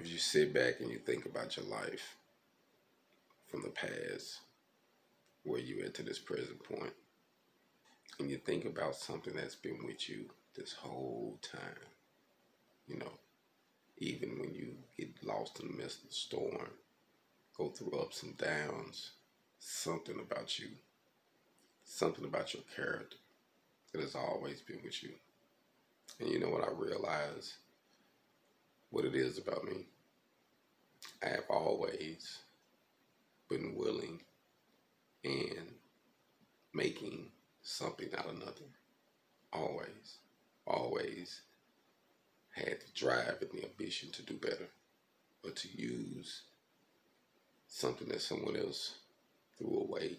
If you sit back and you think about your life from the past, where you at to this present point, and you think about something that's been with you this whole time, you know, even when you get lost in the midst of the storm, go through ups and downs, something about you, something about your character that has always been with you. And you know what I realize? What it is about me? I have always been willing and making something out of nothing. Always. Always had the drive and the ambition to do better, but to use something that someone else threw away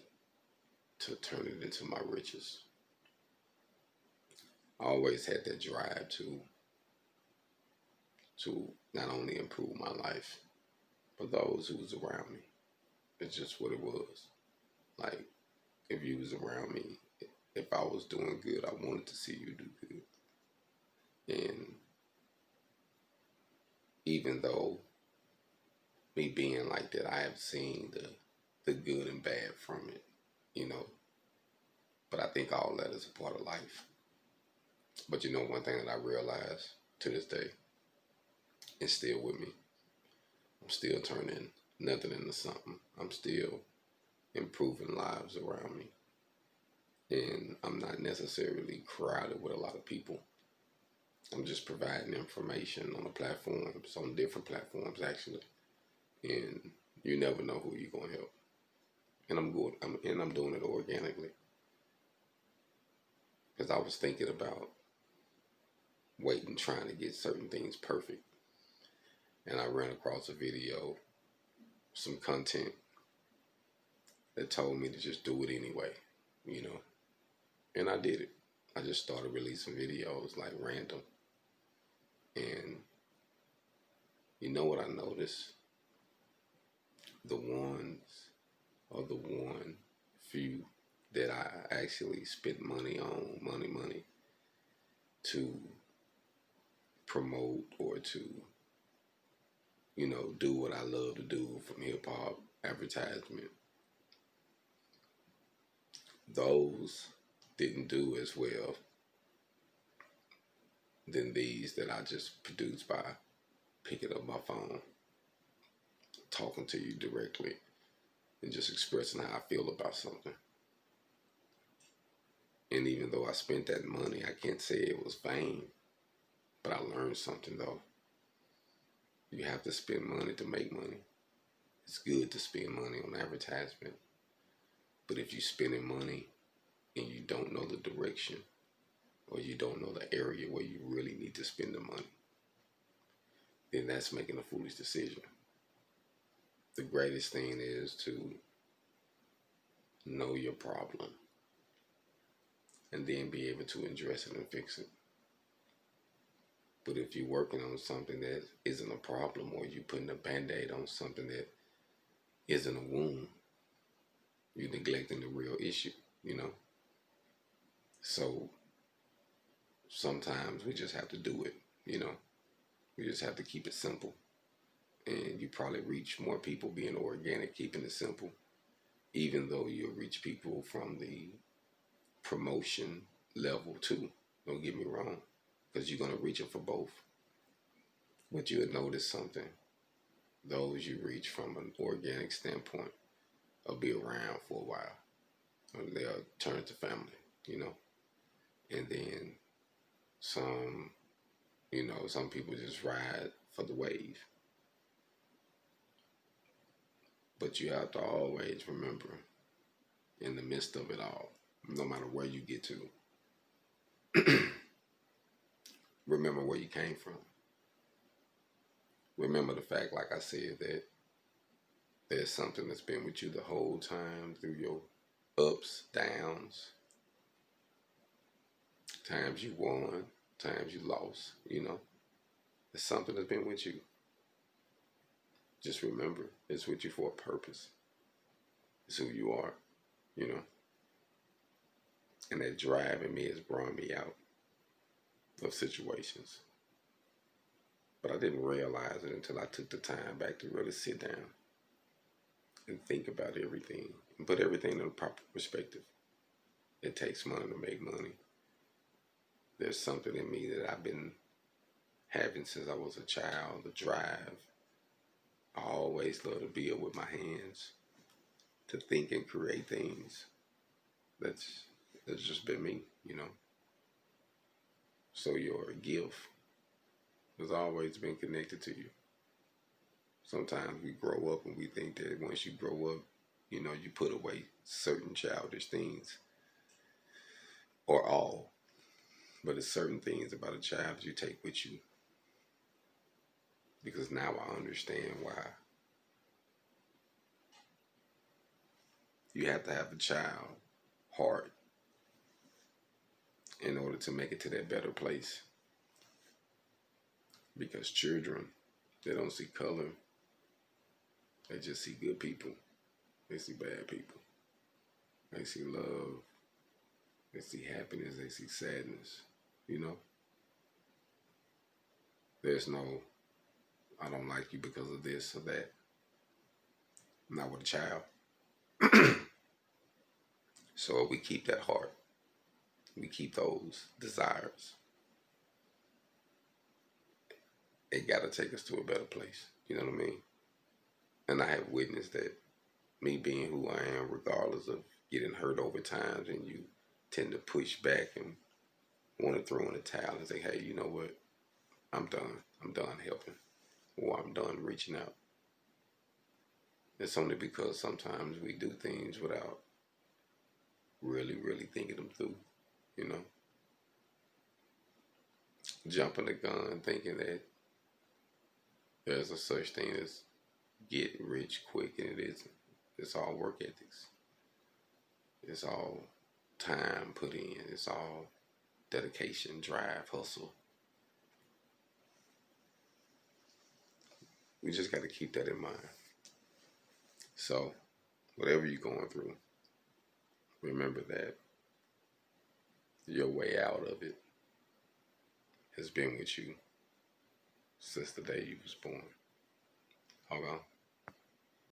to turn it into my riches. I always had that drive to not only improve my life, but those who was around me. It's just what it was. Like, if you was around me, if I was doing good, I wanted to see you do good. And even though me being like that, I have seen the good and bad from it, you know. But I think all that is a part of life. But you know, one thing that I realize to this day, it's still with me. I'm still turning nothing into something. I'm still improving lives around me. And I'm not necessarily crowded with a lot of people. I'm just providing information on the platforms, on different platforms actually. And you never know who you're gonna help. And I'm doing it organically. Because I was thinking about waiting, trying to get certain things perfect. And I ran across a video, some content that told me to just do it anyway, you know. And I did it. I just started releasing videos like random. And you know what I noticed? The one few that I actually spent money on, money to promote or to, you know, do what I love to do from hip hop advertisement. Those didn't do as well than these that I just produced by picking up my phone, talking to you directly, and just expressing how I feel about something. And even though I spent that money, I can't say it was vain, but I learned something though. You have to spend money to make money. It's good to spend money on advertisement, but if you're spending money and you don't know the direction, or you don't know the area where you really need to spend the money, then that's making a foolish decision. The greatest thing is to know your problem and then be able to address it and fix it. But if you're working on something that isn't a problem, or you're putting a band-aid on something that isn't a wound, you're neglecting the real issue, you know? So sometimes we just have to do it, you know? We just have to keep it simple. And you probably reach more people being organic, keeping it simple, even though you'll reach people from the promotion level too. Don't get me wrong, because you're going to reach them for both. But you would notice something. Those you reach from an organic standpoint will be around for a while. They'll turn to family, you know. And then some, you know, some people just ride for the wave. But you have to always remember, in the midst of it all, no matter where you get to, remember where you came from. Remember the fact, like I said, that there's something that's been with you the whole time, through your ups, downs, times you won, times you lost, you know. There's something that's been with you. Just remember, it's with you for a purpose. It's who you are, you know. And that drive in me has brought me out of situations. But I didn't realize it until I took the time back to really sit down and think about everything and put everything in a proper perspective. It takes money to make money. There's something in me that I've been having since I was a child, the drive. I always love to build with my hands, to think and create things. That's just been me, you know. So your gift has always been connected to you. Sometimes we grow up and we think that once you grow up, you know, you put away certain childish things, or all. But it's certain things about a child that you take with you. Because now I understand why you have to have a child heart in order to make it to that better place. Because children, they don't see color. They just see good people. They see bad people. They see love. They see happiness. They see sadness. You know? There's no, I don't like you because of this or that. Not with a child. So we keep that heart. We keep those desires. It got to take us to a better place. You know what I mean? And I have witnessed that, me being who I am, regardless of getting hurt over times, and you tend to push back and want to throw in the towel and say, hey, you know what? I'm done. I'm done helping. Or I'm done reaching out. It's only because sometimes we do things without really thinking them through, you know? Jumping the gun thinking that there's a such thing as get rich quick, and it isn't. It's all work ethics. It's all time put in. It's all dedication, drive, hustle. We just got to keep that in mind. So, whatever you're going through, remember that your way out of it has been with you since the day you was born. HogOn.